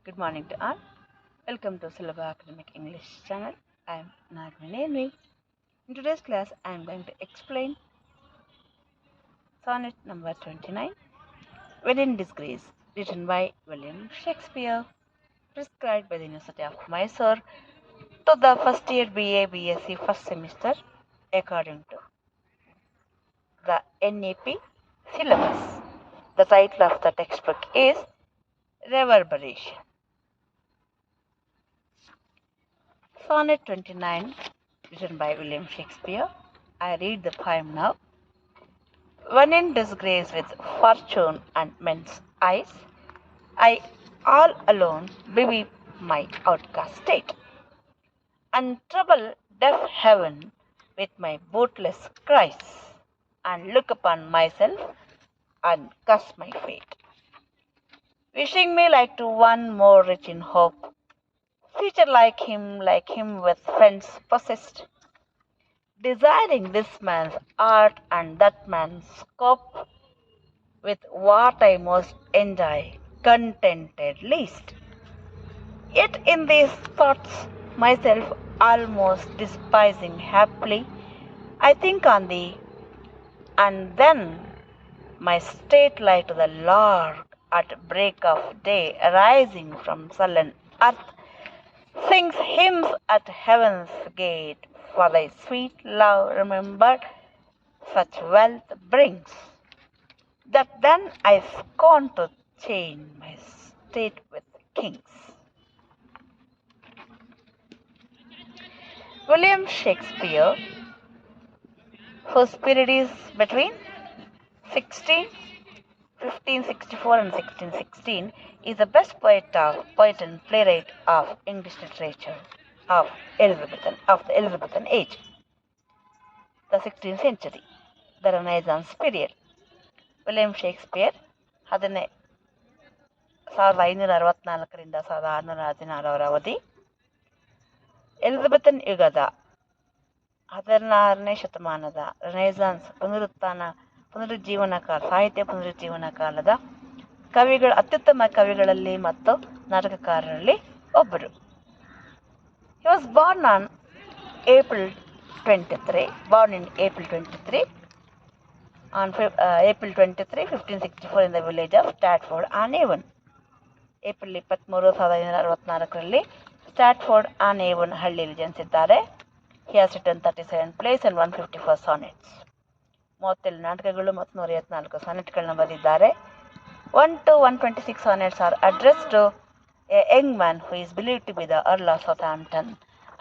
Good morning to all. Welcome to Syllabus Academic English channel. I am Nagmani. In today's class, I am going to explain sonnet number 29, When in Disgrace, written by William Shakespeare, prescribed by the University of Mysore to the first year BA B.Sc first semester according to the NEP syllabus. The title of the textbook is Reverberation. Sonnet 29, written by William Shakespeare. I read the poem now. When in disgrace with fortune and men's eyes, I all alone beweep my outcast state, and trouble deaf heaven with my bootless cries, and look upon myself and curse my fate, wishing me like to one more rich in hope, future like him with friends possessed, desiring this man's art and that man's scope, with what I most enjoy, contented least. Yet in these thoughts, myself almost despising happily, I think on thee, and then my state like to the lark at break of day, arising from sullen earth, sings hymns at heaven's gate, for thy sweet love remembered such wealth brings, that then I scorn to change my state with kings. William Shakespeare, whose period is between 1564 and 1616, is the best poet and playwright of English literature of the Elizabethan age, the 16th century, the Renaissance period. William Shakespeare 1564ರಿಂದ 1616 ಅವಧಿ, ಎಲಿಜಬೆಥನ್ ಯುಗದ 16ನೇ ಶತಮಾನದ Renaissance ಪುನರುಜ್ಜೀವನ ಕಾಲ, ಸಾಹಿತ್ಯ ಪುನರುಜ್ಜೀವನ ಕಾಲದ ಅತ್ಯುತ್ತಮ ಕವಿಗಳಲ್ಲಿ ಮತ್ತು ನಾಟಕಕಾರರಲ್ಲಿ ಒಬ್ಬರು. He was born in April 23, on April 23, 1564 in the village of Stratford on Avon. April 23, 1564ರಲ್ಲಿ ಸ್ಟ್ಯಾಟ್ಫೋರ್ಡ್ ಆನ್ ಏವನ್ ಹಳ್ಳಿಯಲ್ಲಿ ಜನಿಸಿದ್ದಾರೆ. He has written 37 plays and 154 sonnets. 37 ನಾಟಕಗಳು ಮತ್ತು 154 ಸಾನೆಟ್ಗಳನ್ನ ಬರೆದಿದ್ದಾರೆ. 1 to 126 sonnets are addressed to a young man who is believed to be the Earl of Southampton,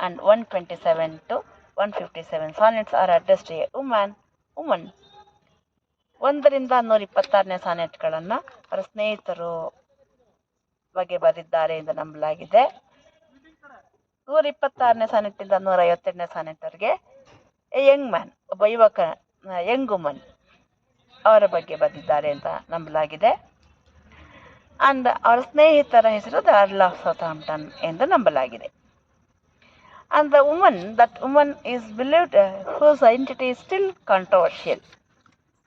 and 127 to 157 sonnets are addressed to a woman. 1ರಿಂದ 126ನೇ ಸಾನೆಟ್ಗಳನ್ನು ಅವರ ಸ್ನೇಹಿತರು ಬಗ್ಗೆ ಬರೆದಿದ್ದಾರೆ ಎಂದು ನಂಬಲಾಗಿದೆ. 126ನೇ ಸಾನೆಟ್ನಿಂದ 158ನೇ ಸಾನೆಟ್ವರೆಗೆ A Young man, ಒಬ್ಬ ಯುವಕ, ಯಂಗ್ ವುಮನ್ ಅವರ ಬಗ್ಗೆ ಬರೆದಿದ್ದಾರೆ ಅಂತ ನಂಬಲಾಗಿದೆ. ಅಂಡ್ ಅವರ ಸ್ನೇಹಿತರ ಹೆಸರು ದ ಅರ್ಲ್ ಆಫ್ ಸೌಥಾಂಪ್ಟನ್ ಎಂದು ನಂಬಲಾಗಿದೆ. And that woman is believed, whose identity is still controversial.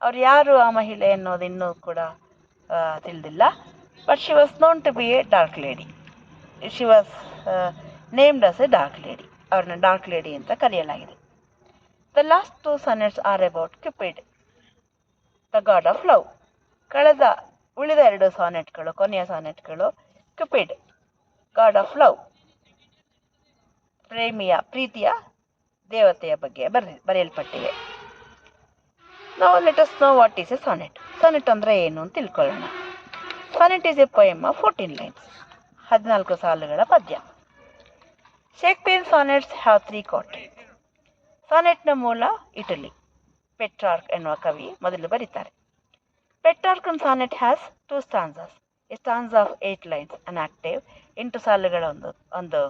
ಅವ್ರು ಯಾರು ಆ ಮಹಿಳೆ ಅನ್ನೋದು ಇನ್ನೂ ಕೂಡ ತಿಳಿದಿಲ್ಲ. But she was known to be a dark lady. She was named as a dark lady. ಅವ್ರನ್ನ ಡಾರ್ಕ್ ಲೇಡಿ ಅಂತ ಕರೆಯಲಾಗಿದೆ. The last 2 sonnets are about Cupid, the god of love. ಉಳಿದ 2 ಸಾನೆಟ್ಗಳು, ಕೊನೆಯ ಸಾನೆಟ್ಗಳು, ಕ್ಯುಪಿಡ್, ಗಾಡ್ ಆಫ್ ಲವ್, ಪ್ರೀತಿಯ ದೇವತೆಯ ಬಗ್ಗೆ ಬರೆಯಲ್ಪಟ್ಟಿವೆ. Now let us know what is a sonnet. Sonnet ಅಂದ್ರೆ ಏನು ಅಂತ ತಿಳ್ಕೊಳ್ಳೋಣ. Sonnet is a poem of 14 lines, 14 ಸಾಲುಗಳ ಪದ್ಯ. Shakespeare sonnets have 3 quatrains. ಸಾನೆಟ್ನ ಮೂಲ ಇಟಲಿ. ಪೆಟ್ರಾರ್ಕ್ ಎನ್ನುವ ಕವಿ ಮೊದಲು ಬರೀತಾರೆ. Petrarch sonnet has 2 stanzas. A stanza of 8 lines, an octave, 8 ಸಾಲುಗಳ ಒಂದು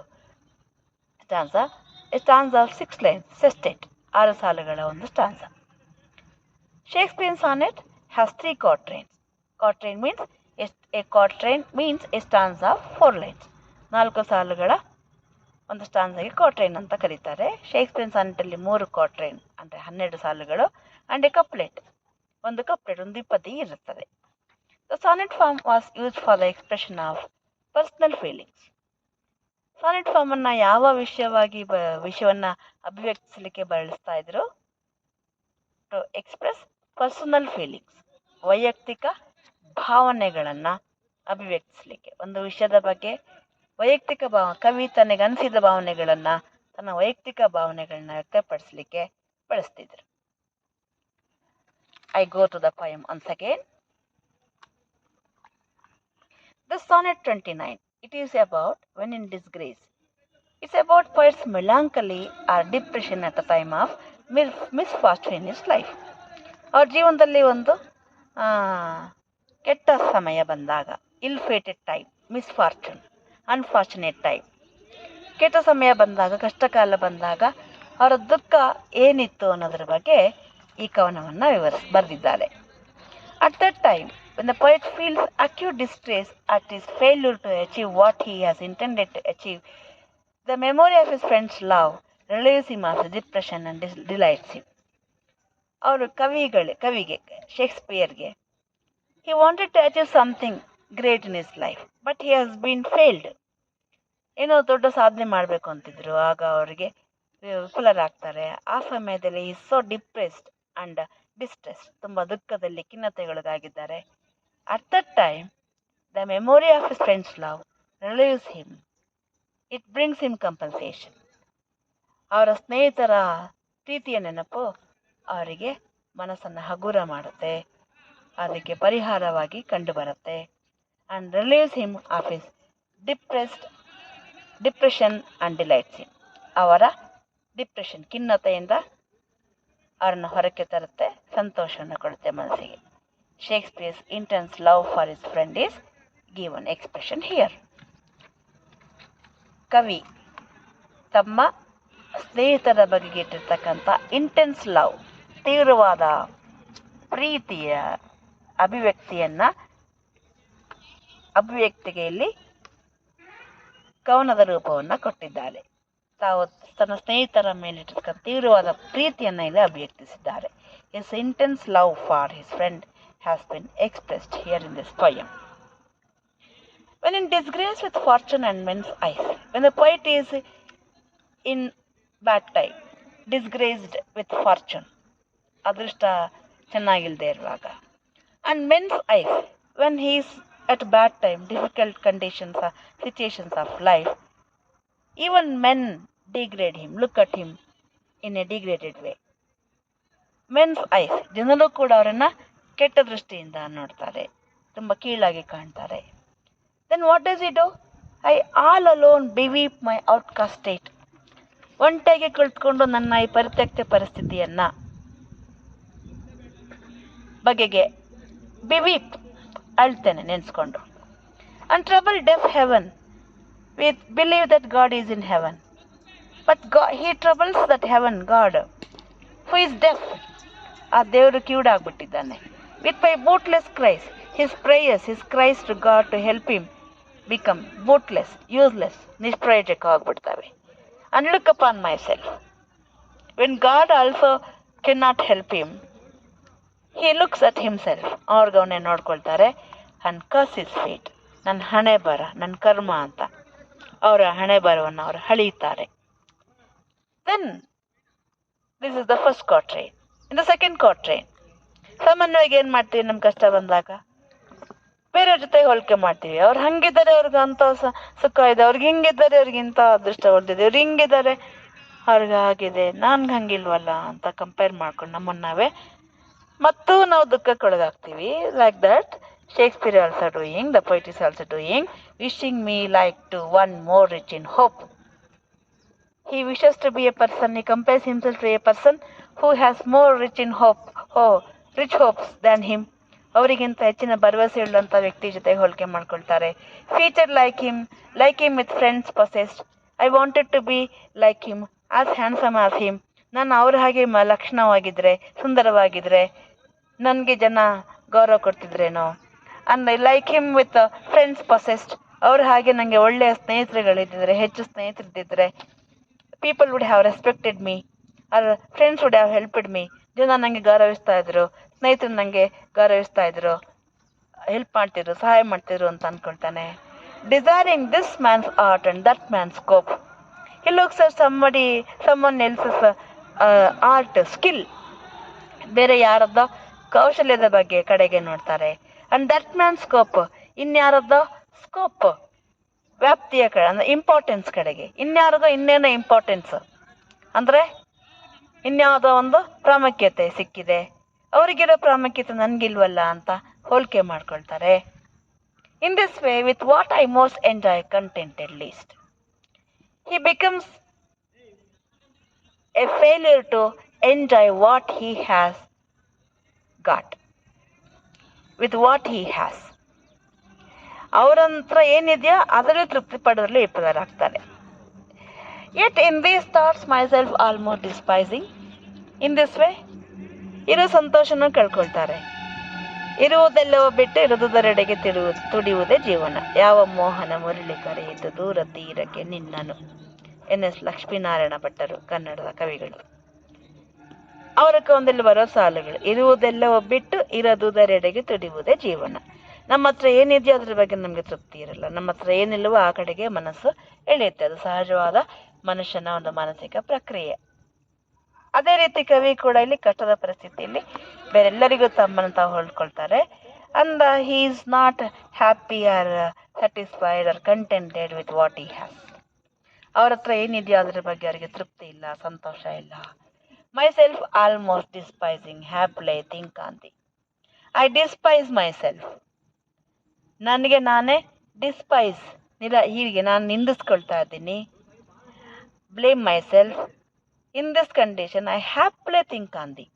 ಸ್ಟಾನ್ಸಾ. A stanza of 6 lines, sestet, 6 ಸಾಲುಗಳ ಒಂದು ಸ್ಟಾನ್ಸಾ. Shakespearean sonnet has 3 quatrains. A quatrain means a stanza of 4 lines. 4 ಸಾಲುಗಳ ಒಂದು ಸ್ಟಾನ್ಸಾಗೆ ಕ್ವಾಟ್ರೈನ್ ಅಂತ ಕರೀತಾರೆ. ಶೇಕ್ಸ್ಪಿಯರ್ ಸಾನೆಟಲ್ಲಿ 3 ಕ್ವಾಟ್ರೈನ್ ಅಂದರೆ 12 ಸಾಲುಗಳು, ಅಂಡ್ ಎ ಕಪ್ಲೆಟ್, ಒಂದು ದ್ವಿಪದಿ ಇರುತ್ತದೆ. The sonnet form was used for the expression of personal feelings. Sonnet ಫಾರ್ಮನ್ನು ಯಾವ ವಿಷಯವನ್ನು ಅಭಿವ್ಯಕ್ತಿಸಲಿಕ್ಕೆ ಬಳಸ್ತಾ ಇದ್ರು? ಟು ಎಕ್ಸ್ಪ್ರೆಸ್ ಪರ್ಸನಲ್ ಫೀಲಿಂಗ್ಸ್, ವೈಯಕ್ತಿಕ ಭಾವನೆಗಳನ್ನು ಅಭಿವ್ಯಕ್ತಿಸಲಿಕ್ಕೆ. ಒಂದು ವಿಷಯದ ಬಗ್ಗೆ ವೈಯಕ್ತಿಕ ಕವಿ ತನಗನಿಸಿದ ಭಾವನೆಗಳನ್ನು, ತನ್ನ ವೈಯಕ್ತಿಕ ಭಾವನೆಗಳನ್ನ ವ್ಯಕ್ತಪಡಿಸಲಿಕ್ಕೆ ಬಳಸ್ತಿದ್ರು. I go to the poem once again. The Sonnet-29. It is about when in disgrace. It's about poet's melancholy or depression at the time of misfortune in his life. ಅವ್ರ ಜೀವನದಲ್ಲಿ ಒಂದು ಕೆಟ್ಟ ಸಮಯ ಬಂದಾಗ, ಇಲ್ ಫೇಟೆಡ್ ಟೈಮ್, ಮಿಸ್ಫಾರ್ಚೂನ್, ಅನ್ಫಾರ್ಚುನೇಟ್ ಟೈಮ್, ಕೆಟ್ಟ ಸಮಯ ಬಂದಾಗ, ಕಷ್ಟಕಾಲ ಬಂದಾಗ ಅವರ ದುಃಖ ಏನಿತ್ತು ಅನ್ನೋದ್ರ ಬಗ್ಗೆ ಈ ಕವನವನ್ನು ಬರೆದಿದ್ದಾರೆ. At that time, when the poet feels acute distress at his failure to achieve what he has intended to achieve, the memory of his friend's love relieves him of his depression and delights him. ಅವರು ಕವಿಗೆ ಶೇಕ್ಸ್ಪಿಯರ್ಗೆ, he wanted to achieve something great in his life, but he has been failed. ಏನೋ ದೊಡ್ಡ ಸಾಧನೆ ಮಾಡಬೇಕು ಅಂತಿದ್ರು, ಆಗ ಅವರಿಗೆ ವಿಫಲರಾಗ್ತಾರೆ. ಆ ಸಮಯದಲ್ಲಿ is so depressed and distressed, ತುಂಬ ದುಃಖದಲ್ಲಿ ಖಿನ್ನತೆಗೊಳಗಾಗಿದ್ದಾರೆ. At that time the memory of his friends love relieves him, it brings him compensation. ಅವರ ಸ್ನೇಹಿತರ ಪ್ರೀತಿಯ ನೆನಪು ಅವರಿಗೆ ಮನಸ್ಸನ್ನು ಹಗುರ ಮಾಡುತ್ತೆ, ಅದಕ್ಕೆ ಪರಿಹಾರವಾಗಿ ಕಂಡುಬರುತ್ತೆ. And relieves him of his depression and delights him. ಅವರ ಡಿಪ್ರೆಷನ್, ಖಿನ್ನತೆಯಿಂದ ಅವರನ್ನು ಹೊರಕ್ಕೆ ತರುತ್ತೆ, ಸಂತೋಷವನ್ನು ಕೊಡುತ್ತೆ ಮನಸ್ಸಿಗೆ. ಶೇಕ್ಸ್ಪಿಯರ್ಸ್ intense love for his friend is given expression here. ಕವಿ ತಮ್ಮ ಸ್ನೇಹಿತರ ಬಗೆಗೆ ಇಟ್ಟಿರ್ತಕ್ಕಂಥ ಇಂಟೆನ್ಸ್ ಲವ್, ತೀವ್ರವಾದ ಪ್ರೀತಿಯ ಅಭಿವ್ಯಕ್ತಿಗೆ ಇಲ್ಲಿ ಕವನದ ರೂಪವನ್ನು ಕೊಟ್ಟಿದ್ದಾರೆ. ತಾವು ತನ್ನ ಸ್ನೇಹಿತರ ಮೇಲಿಟ್ಟಿರ್ತಕ್ಕಂಥ ತೀವ್ರವಾದ ಪ್ರೀತಿಯನ್ನು ಇಲ್ಲಿ ಅಭಿವ್ಯಕ್ತಿಸಿದ್ದಾರೆ. His intense love for his friend has been expressed here in this poem. When in disgrace with fortune and men's eyes, when the poet is in bad time, disgraced with fortune, ಅದೃಷ್ಟ ಚೆನ್ನಾಗಿಲ್ಲದೆ ಇರುವಾಗ, and men's eyes, when he is at bad time, difficult conditions or situations of life, even men degrade him, look at him in a degraded way. Men's eyes, ಜನರು ಕೂಡ ಅವರನ್ನು ಕೆಟ್ಟ ದೃಷ್ಟಿಯಿಂದ ನೋಡ್ತಾರೆ, ತುಂಬ ಕೀಳಾಗಿ ಕಾಣ್ತಾರೆ. Then what does he do? I all alone beweep my outcast state. ಒಂಟಿಯಾಗಿ ಕುಳಿತುಕೊಂಡು ನನ್ನ ಈ ಪರಿತ್ಯಕ್ತ ಪರಿಸ್ಥಿತಿಯನ್ನು ಬಗೆಗೆ ಬಿವೀಪ್, ಅಳ್ತೇನೆ ನೆನೆಸ್ಕೊಂಡು. And trouble deaf heaven with believe that God is in heaven. But God, he troubles that heaven, God, who is deaf. ಆ ದೇವರು ಕಿವುಡಾಗ್ಬಿಟ್ಟಿದ್ದಾನೆ. With my bootless cries, his prayers, his cries to God to help him become bootless, useless, ನಿಷ್ಪ್ರಯೋಜಕವಾಗ್ಬಿಡ್ತವೆ. And look upon myself. When God also cannot help him, he looks at himself. ಅವ್ರಿಗವನ್ನೇ ನೋಡ್ಕೊಳ್ತಾರೆ. And curse his fate. ನನ್ನ ಹಣೆ ಬರ, ನನ್ನ ಕರ್ಮ ಅಂತ ಅವರ ಹಣೆ ಬರವನ್ನು ಅವರು ಹಳೀತಾರೆ. Then this is the first quatrain. In the second quatrain, ಸಾಮಾನ್ಯವಾಗಿ ಏನು ಮಾಡ್ತೀವಿ ನಮ್ಮ ಕಷ್ಟ ಬಂದಾಗ? ಬೇರೆಯವ್ರ ಜೊತೆ ಹೋಲಿಕೆ ಮಾಡ್ತೀವಿ. ಅವ್ರು ಹಂಗಿದ್ದಾರೆ, ಅವ್ರಿಗೆ ಅಂಥ ಸುಖ ಇದೆ, ಅವ್ರಿಗೆ ಹಿಂಗಿದ್ದಾರೆ, ಅವ್ರಿಗೆ ಇಂಥ ಅದೃಷ್ಟ ಹೊಡೆದಿದೆ, ಅವ್ರು ಹಿಂಗಿದ್ದಾರೆ, ಅವ್ರಿಗೆ ಆಗಿದೆ, ನನ್ಗೆ ಹಂಗಿಲ್ವಲ್ಲ ಅಂತ ಕಂಪೇರ್ ಮಾಡ್ಕೊಂಡು ನಮ್ಮನ್ನು ನಾವೇ ಮತ್ತು ನಾವು ದುಃಖಕ್ಕೊಳಗಾಗ್ತೀವಿ. Like that Shakespeare also doing, the poet is also doing, wishing me like to one more rich in hope. He wishes to be a person, he compares himself to a person who has more rich in hope, rich hopes than him. ಅವರಿಗಿಂತ ಹೆಚ್ಚಿನ ಭರವಸೆ ಉಳ್ಳಂಥ ವ್ಯಕ್ತಿ ಜೊತೆ ಹೋಲಿಕೆ ಮಾಡ್ಕೊಳ್ತಾರೆ. Featured like him with friends possessed. I wanted to be like him, as handsome as him. ನಾನು ಅವ್ರ ಹಾಗೆ ಲಕ್ಷಣವಾಗಿದ್ದರೆ, ಸುಂದರವಾಗಿದ್ದರೆ ನನಗೆ ಜನ ಗೌರವ ಕೊಡ್ತಿದ್ರೇನೋ. And like him with friends possessed. ಅವ್ರ ಹಾಗೆ ನನಗೆ ಒಳ್ಳೆಯ ಸ್ನೇಹಿತರುಗಳಿದ್ದಿದ್ರೆ, ಹೆಚ್ಚು ಸ್ನೇಹಿತರಿದ್ದಿದ್ರೆ, people would have respected me, or friends would have helped me. ಜನ ನನಗೆ ಗೌರವಿಸ್ತಾ ಇದ್ರು, ಸ್ನೇಹಿತರು ನನಗೆ ಗೌರವಿಸ್ತಾ ಇದ್ರು, ಹೆಲ್ಪ್ ಮಾಡ್ತಿದ್ರು, ಸಹಾಯ ಮಾಡ್ತಿದ್ರು ಅಂತ ಅಂದ್ಕೊಳ್ತಾನೆ. desiring this man's art and that man's scope. He looks at someone else's art, skill, ಬೇರೆ ಯಾರದ್ದ ಕೌಶಲ್ಯದ ಬಗ್ಗೆ ಕಡೆಗೆ ನೋಡ್ತಾರೆ. ಅಂಡ್ ದಟ್ ಮ್ಯಾನ್ ಸ್ಕೋಪ್, ಇನ್ಯಾರದ್ದ ಸ್ಕೋಪ್, ವ್ಯಾಪ್ತಿಯ ಕಡೆ ಅಂದ್ರೆ ಇಂಪಾರ್ಟೆನ್ಸ್ ಕಡೆಗೆ, ಇನ್ಯಾರದೋ ಇನ್ನೇನೋ ಇಂಪಾರ್ಟೆನ್ಸ್ ಅಂದರೆ ಇನ್ಯಾವುದೋ ಒಂದು ಪ್ರಾಮುಖ್ಯತೆ ಸಿಕ್ಕಿದೆ, ಅವರಿಗಿರೋ ಪ್ರಾಮುಖ್ಯತೆ ನನಗಿಲ್ವಲ್ಲ ಅಂತ ಹೋಲಿಕೆ ಮಾಡ್ಕೊಳ್ತಾರೆ. In this way, with what I most enjoy contented least, he becomes a failure to enjoy what he has got, with what he has. ಅವರ ಹತ್ರ ಏನಿದೆಯೋ ಅದರಲ್ಲಿ ತೃಪ್ತಿ ಪಡೋದ್ರಲ್ಲಿ ವಿಫಲರಾಗ್ತಾರೆ. Yet in these thoughts myself almost despising. In this way, ಇರೋ ಸಂತೋಷನ ಕಳ್ಕೊಳ್ತಾರೆ. ಇರುವುದೆಲ್ಲವೂ ಬಿಟ್ಟು ಇರುವುದರೆಡೆಗೆ ತುಡಿಯುವುದೇ ಜೀವನ. ಯಾವ ಮೋಹನ ಮುರಳಿ ಕರೆಯಿತು ದೂರ ತೀರಕ್ಕೆ ನಿನ್ನನು. ಎನ್.ಎಸ್. ಲಕ್ಷ್ಮೀನಾರಾಯಣ ಭಟ್ಟರು, ಕನ್ನಡದ ಕವಿಗಳು. ಅವರ ಕವನದಲ್ಲಿ ಬರೋ ಸಾಲುಗಳು: ಇರುವುದೆಲ್ಲವೂ ಬಿಟ್ಟು ಇರದುದರೆಡೆಗೆ ತುಡಿಯುವುದೇ ಜೀವನ. ನಮ್ಮ ಹತ್ರ ಏನಿದೆಯೋ ಅದ್ರ ಬಗ್ಗೆ ನಮಗೆ ತೃಪ್ತಿ ಇರಲ್ಲ. ನಮ್ಮ ಹತ್ರ ಏನಿಲ್ಲವೋ ಆ ಕಡೆಗೆ ಮನಸ್ಸು ಎಳೆಯುತ್ತೆ. ಅದು ಸಹಜವಾದ ಮನುಷ್ಯನ ಒಂದು ಮಾನಸಿಕ ಪ್ರಕ್ರಿಯೆ. ಅದೇ ರೀತಿ ಕವಿ ಕೂಡ ಇಲ್ಲಿ ಕಷ್ಟದ ಪರಿಸ್ಥಿತಿಯಲ್ಲಿ ಬೇರೆಲ್ಲರಿಗೂ ತಮ್ಮನ್ನು ತಾವು ಹೊಳ್ಕೊಳ್ತಾರೆ. And he is not happy or satisfied or contented with what he has. ಅವ್ರ ಹತ್ರ ಏನಿದೆಯೋ ಅದ್ರ ಬಗ್ಗೆ ಅವರಿಗೆ ತೃಪ್ತಿ ಇಲ್ಲ, ಸಂತೋಷ ಇಲ್ಲ. Myself almost despising haply think on thee. I despise myself. ನನಗೆ ನಾನೇ ಡಿಸ್ಪೈಸ್, ಹೀಗೆ ನಾನು ನಿಂದಿಸ್ಕೊಳ್ತಾ ಇದ್ದೀನಿ. Blame myself. In this condition I haply think on thee.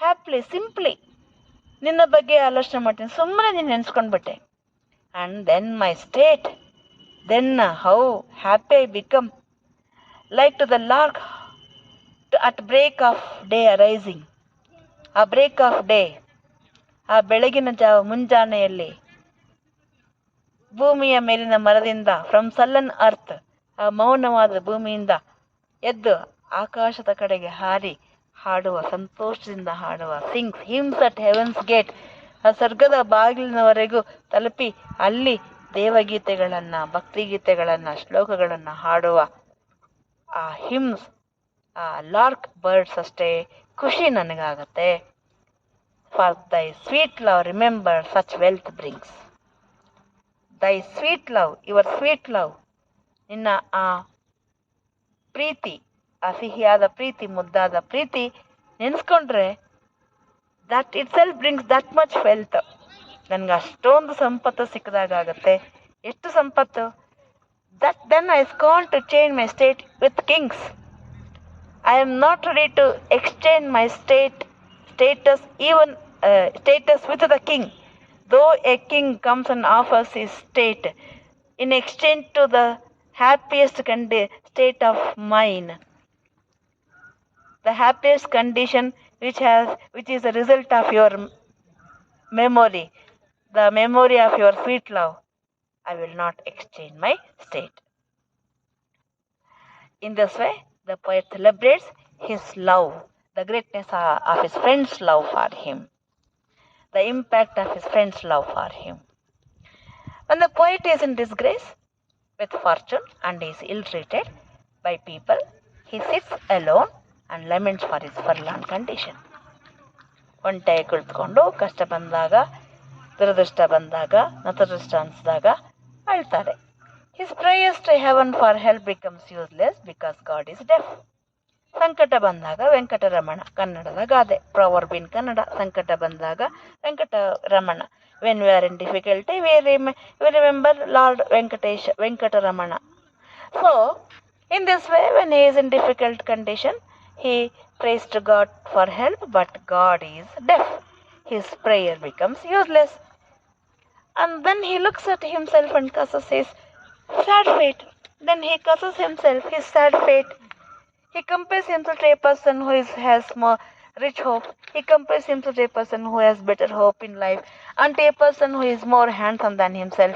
Haply, simply ನಿನ್ನ ಬಗ್ಗೆ ಆಲೋಚನೆ ಮಾಡ್ತೀನಿ, ಸುಮ್ಮನೆ ನೀನು ನೆನೆಸ್ಕೊಂಡ್ಬಿಟ್ಟೆ. And then my state, then how happy I become, like to the lark at break of day arising. ಆ break of day, ಆ ಬೆಳಗಿನ ಮುಂಜಾನೆಯಲ್ಲಿ ಭೂಮಿಯ ಮೇಲಿನ ಮರದಿಂದ, ಫ್ರಮ್ ಸಲ್ಲನ್ ಅರ್ತ್, ಆ ಮೌನವಾದ ಭೂಮಿಯಿಂದ ಎದ್ದು ಆಕಾಶದ ಕಡೆಗೆ ಹಾರಿ ಹಾಡುವ, ಸಂತೋಷದಿಂದ ಹಾಡುವ, sings hymns at heaven's gate, ಆ ಸ್ವರ್ಗದ ಬಾಗಿಲಿನವರೆಗೂ ತಲುಪಿ ಅಲ್ಲಿ ದೇವಗೀತೆಗಳನ್ನು, ಭಕ್ತಿಗೀತೆಗಳನ್ನು, ಶ್ಲೋಕಗಳನ್ನು ಹಾಡುವ ಆ ಹಿಮ್ಸ್, ಆ ಲಾರ್ಕ್ ಬರ್ಡ್ಸ್ ಅಷ್ಟೇ ಖುಷಿ ನನಗಾಗತ್ತೆ. For thy sweet love remember such wealth brings. Thy sweet love, your sweet love, ನಿನ್ನ ಆ ಪ್ರೀತಿ, ಆ ಸಿಹಿಯಾದ ಪ್ರೀತಿ, ಮುದ್ದಾದ ಪ್ರೀತಿ ನೆನೆಸ್ಕೊಂಡ್ರೆ that itself brings that much wealth. ನನಗೆ ಅಷ್ಟೊಂದು ಸಂಪತ್ತು ಸಿಕ್ಕಿದಾಗತ್ತೆ. ಎಷ್ಟು ಸಂಪತ್ತು! That then I scorn to change my state with kings. I am not ready to exchange my status with the king. Though a king comes and offers his state in exchange to the happiest state of mine, the happiest condition which is a result of your memory, the memory of your sweet love, I will not exchange my state. In this way, the poet celebrates his love, the greatness of his friend's love for him, the impact of his friend's love for him. When the poet is in disgrace with fortune and is ill-treated by people, he sits alone and laments for his forlorn condition. ಒಂಟೆ ಕುಳಿತುಕೊಂಡು ಕಷ್ಟ ಬಂದಾಗ, ದುರದೃಷ್ಟ ಬಂದಾಗ, ನತದೃಷ್ಟ ಅನಿಸಿದಾಗ ಅಳ್ತಾರೆ. His prayers to heaven for help becomes useless because God is deaf. ಸಂಕಟ ಬಂದಾಗ ವೆಂಕಟರಮಣ, ಕನ್ನಡದ ಗಾದೆ, proverb in Kannada. ಸಂಕಟ ಬಂದಾಗ Venkataramana. When we are in difficulty, we remember Lord Venkataramana. So, in this way, when he is in difficult condition, he prays to God for help, but God is deaf. His prayer becomes useless. And then he looks at himself and curses his sad fate. Then he curses himself, his sad fate. He compares himself to a person who has more rich hope. He compares himself to a person who has better hope in life, and to a person who is more handsome than himself.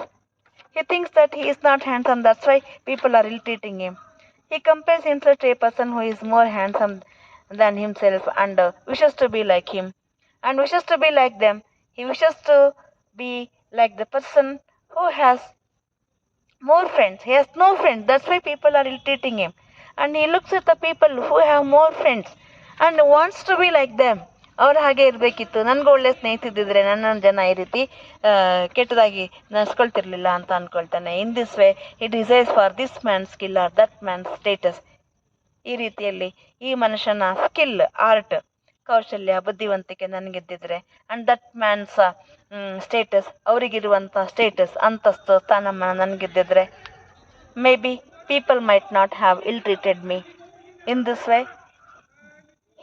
He thinks that he is not handsome, that's why people are ill-treating him. He compares himself to a person who is more handsome than himself and wishes to be like him, and wishes to be like them. He wishes to be like the person who has more friends. He has no friends. That's why people are ill-treating him. And he looks at the people who have more friends and wants to be like them. ಅವ್ರು ಹಾಗೆ ಇರಬೇಕಿತ್ತು, ನನಗೂ ಒಳ್ಳೆ ಸ್ನೇಹಿತಿದ್ದಿದ್ರೆ ನನ್ನ ಜನ ಈ ರೀತಿ ಕೆಟ್ಟದಾಗಿ ನಡ್ಸ್ಕೊಳ್ತಿರ್ಲಿಲ್ಲ ಅಂತ ಅಂದ್ಕೊಳ್ತಾನೆ. In this way he desires for this man skill or that man status. ಈ ರೀತಿಯಲ್ಲಿ ಈ ಮನುಷ್ಯನ ಸ್ಕಿಲ್, ಆರ್ಟ್, ಕೌಶಲ್ಯ, ಬುದ್ಧಿವಂತಿಕೆ ನನಗಿದ್ದಿದ್ರೆ ಅಂಡ್ ದಟ್ ಮ್ಯಾನ್ಸ್ ಸ್ಟೇಟಸ್, ಅವರಿಗಿರುವಂಥ ಸ್ಟೇಟಸ್, ಅಂತಸ್ತು, ಸ್ಥಾನಮಾನ ನನಗಿದ್ದಿದ್ರೆ may be people might not have ill treated me. In this way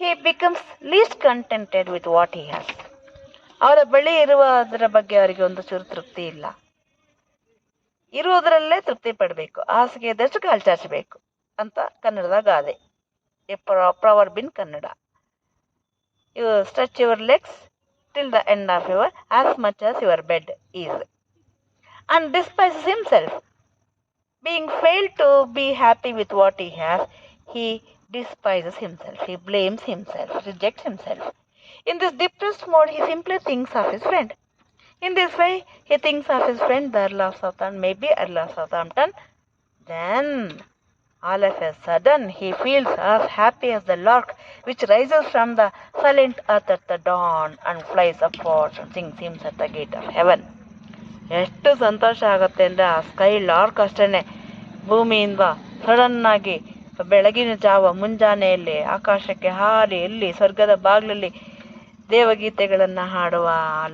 he becomes least contented with what he has. ಅವರ ಬಳಿ ಇರುವುದರ ಬಗ್ಗೆ ಅವರಿಗೆ ಒಂದು ಚೂರು ತೃಪ್ತಿ ಇಲ್ಲ. ಇರುವುದರಲ್ಲೇ ತೃಪ್ತಿ ಪಡಬೇಕು, ಹಾಸಿಗೆ ಇದ್ದಷ್ಟು ಕಾಲು ಚಾಚಬೇಕು ಅಂತ ಕನ್ನಡದ ಗಾದೆ. A ಪ್ರವರ್ಬ್ in Kannada. You stretch your legs till the end of your as much as your bed is. And despises himself. Being failed to be happy with what he has, he despises himself, he blames himself, rejects himself. In this depressed mode, he simply thinks of his friend. In this way, he thinks of his friend, the Earl of Southampton, maybe Earl of Southampton. Then, all of a sudden, he feels as happy as the lark which rises from the silent earth at the dawn and flies upwards and sings hymns at the gate of heaven. ಎಷ್ಟು ಸಂತೋಷ ಆಗುತ್ತೆ ಅಂದರೆ ಆ sky lark ಅಷ್ಟೇ ಭೂಮಿಯಿಂದ ಸಡನ್ನಾಗಿ ಬೆಳಗಿನ ಜಾವ ಮುಂಜಾನೆಯಲ್ಲಿ ಆಕಾಶಕ್ಕೆ ಹಾರಿ ಎಲ್ಲಿ ಸ್ವರ್ಗದ ಬಾಗಿಲಲ್ಲಿ ದೇವಗೀತೆಗಳನ್ನು ಹಾಡುವ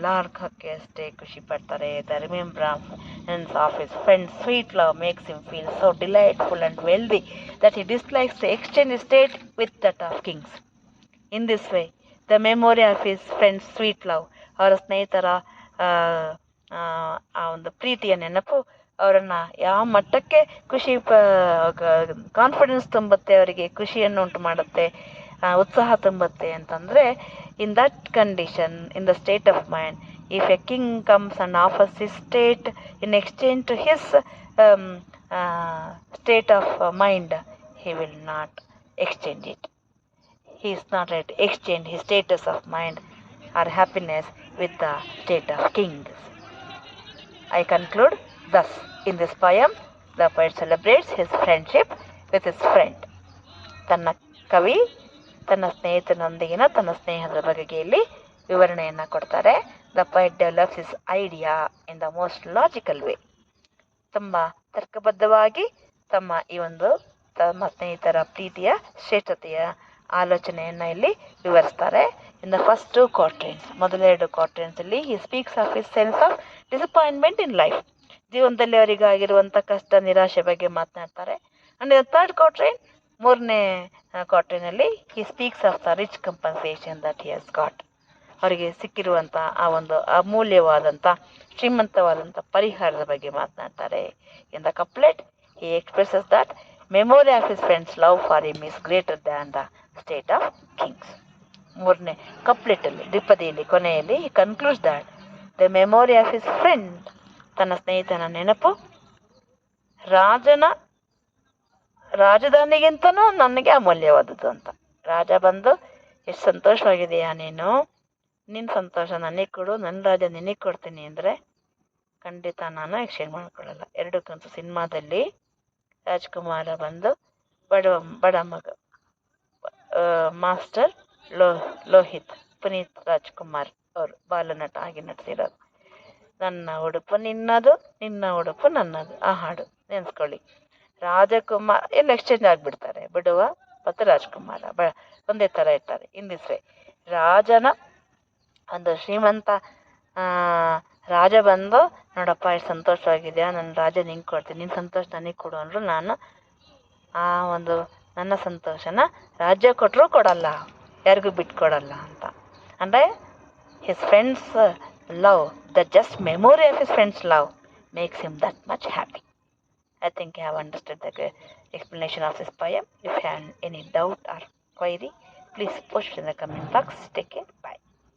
ಲಾರ್ಕಕ್ಕೆ ಅಷ್ಟೇ ಖುಷಿ ಪಡ್ತಾರೆ. The remembrance of his friend sweet love makes him feel so delightful and wealthy that he dislikes to exchange his state with that of kings. In this way the memory of his friend's sweet love, ಅವರ ಸ್ನೇಹಿತರ ಆ ಒಂದು ಪ್ರೀತಿಯ ನೆನಪು ಅವರನ್ನು ಯಾವ ಮಟ್ಟಕ್ಕೆ ಖುಷಿ ಕಾನ್ಫಿಡೆನ್ಸ್ ತುಂಬುತ್ತೆ, ಅವರಿಗೆ ಖುಷಿಯನ್ನು ಉಂಟು ಮಾಡುತ್ತೆ, ಉತ್ಸಾಹ ತುಂಬುತ್ತೆ ಅಂತಂದರೆ, in that condition, in the state of mind, if a king comes and offers his state in exchange to his state of mind, he will not exchange it. He is not ready to exchange his status of mind or happiness with the state of kings. I conclude thus. In this poem, the poet celebrates his friendship with his friend. ತನ್ನ ಕವಿ ತನ್ನ ಸ್ನೇಹಿತನೊಂದಿಗಿನ ತನ್ನ ಸ್ನೇಹದ ಬಗೆಗೆ ಇಲ್ಲಿ ವಿವರಣೆಯನ್ನು ಕೊಡ್ತಾರೆ. The poet develops his idea in the most logical way. ತುಂಬ ತರ್ಕಬದ್ಧವಾಗಿ ತಮ್ಮ ಸ್ನೇಹಿತರ ಪ್ರೀತಿಯ ಶ್ರೇಷ್ಠತೆಯ ಆಲೋಚನೆಯನ್ನು ಇಲ್ಲಿ ವಿವರಿಸ್ತಾರೆ. ಇನ್ ದ ಫಸ್ಟ್ 2 quatrains, ಮೊದಲೆರಡು ಕ್ವಾಟ್ರೇನ್ಸ್ ಅಲ್ಲಿ he speaks of his sense of disappointment in life, ಜೀವನದಲ್ಲಿ ಅವರಿಗಾಗಿರುವಂಥ ಕಷ್ಟ, ನಿರಾಶೆ ಬಗ್ಗೆ ಮಾತನಾಡ್ತಾರೆ. ಅಂಡ್ ದ ಥರ್ಡ್ ಕ್ವಾಟ್ರೇನ್, ಮೂರನೇ ಕ್ವಾಟ್ರೇನಲ್ಲಿ he speaks of the rich compensation that he has got, ಅವರಿಗೆ ಸಿಕ್ಕಿರುವಂಥ ಆ ಒಂದು ಅಮೂಲ್ಯವಾದಂಥ ಶ್ರೀಮಂತವಾದಂಥ ಪರಿಹಾರದ ಬಗ್ಗೆ ಮಾತನಾಡ್ತಾರೆ. In the couplet he expresses that memory of his friend's love for him is greater than the state of kings. ಮೂರನೇ ಕಪ್ಲೆಟಲ್ಲಿ, ದ್ವಿಪದಿಯಲ್ಲಿ, ಕೊನೆಯಲ್ಲಿ he concludes that the memory of his friend, ತನ್ನ ಸ್ನೇಹಿತನ ನೆನಪು ರಾಜಧಾನಿಗಿಂತನೂ ನನಗೆ ಅಮೂಲ್ಯವಾದದ್ದು ಅಂತ. ರಾಜ ಬಂದು ಎಷ್ಟು ಸಂತೋಷವಾಗಿದೆಯಾ ನೀನು, ನಿನ್ನ ಸಂತೋಷ ನನಗೆ ಕೊಡು, ನನ್ನ ರಾಜ ನಿನಗೆ ಕೊಡ್ತೀನಿ ಅಂದರೆ ಖಂಡಿತ ನಾನು ಎಕ್ಸ್ಚೇಂಜ್ ಮಾಡ್ಕೊಳ್ಳಲ್ಲ. 2 ಕನಸು ಸಿನಿಮಾದಲ್ಲಿ ರಾಜ್ಕುಮಾರ ಬಂದು ಬಡ ಮಗ ಮಾಸ್ಟರ್ ಲೋಹಿತ್, ಪುನೀತ್ ರಾಜ್ಕುಮಾರ್ ಅವರು ಬಾಲನಟ ಆಗಿ ನಟಿಸಿರೋದು. ನನ್ನ ಉಡುಪು ನಿನ್ನದು, ನಿನ್ನ ಉಡುಪು ನನ್ನದು, ಆ ಹಾಡು ನೆನೆಸ್ಕೊಳ್ಳಿ. ರಾಜಕುಮಾರ್ ಎಲ್ಲ ಎಕ್ಸ್ಚೇಂಜ್ ಆಗಿಬಿಡ್ತಾರೆ, ಬಿಡುವ ಮತ್ತು ರಾಜ್ಕುಮಾರ ಒಂದೇ ಥರ ಇರ್ತಾರೆ. ಇನ್ ದಿಸ್ ವೇ ರಾಜನ ಒಂದು ಶ್ರೀಮಂತ ರಾಜ ಬಂದು, ನೋಡಪ್ಪ ಎಷ್ಟು ಸಂತೋಷವಾಗಿದೆಯಾ, ನನ್ನ ರಾಜ ನಿಂಗೆ ಕೊಡ್ತೀನಿ, ನಿನ್ನ ಸಂತೋಷ ನನಗೆ ಕೊಡು ಅಂದರು. ನಾನು ಆ ಒಂದು ನನ್ನ ಸಂತೋಷನ ರಾಜ್ಯ ಕೊಟ್ಟರೂ ಕೊಡಲ್ಲ, ಯಾರಿಗೂ ಬಿಟ್ಕೊಡಲ್ಲ ಅಂತ. ಅಂದರೆ his friend's love, the just memory of his friend's love makes him that much happy. I think you have understood the explanation of this poem. If you have any doubt or query, please post in the comment box. Take care. Bye.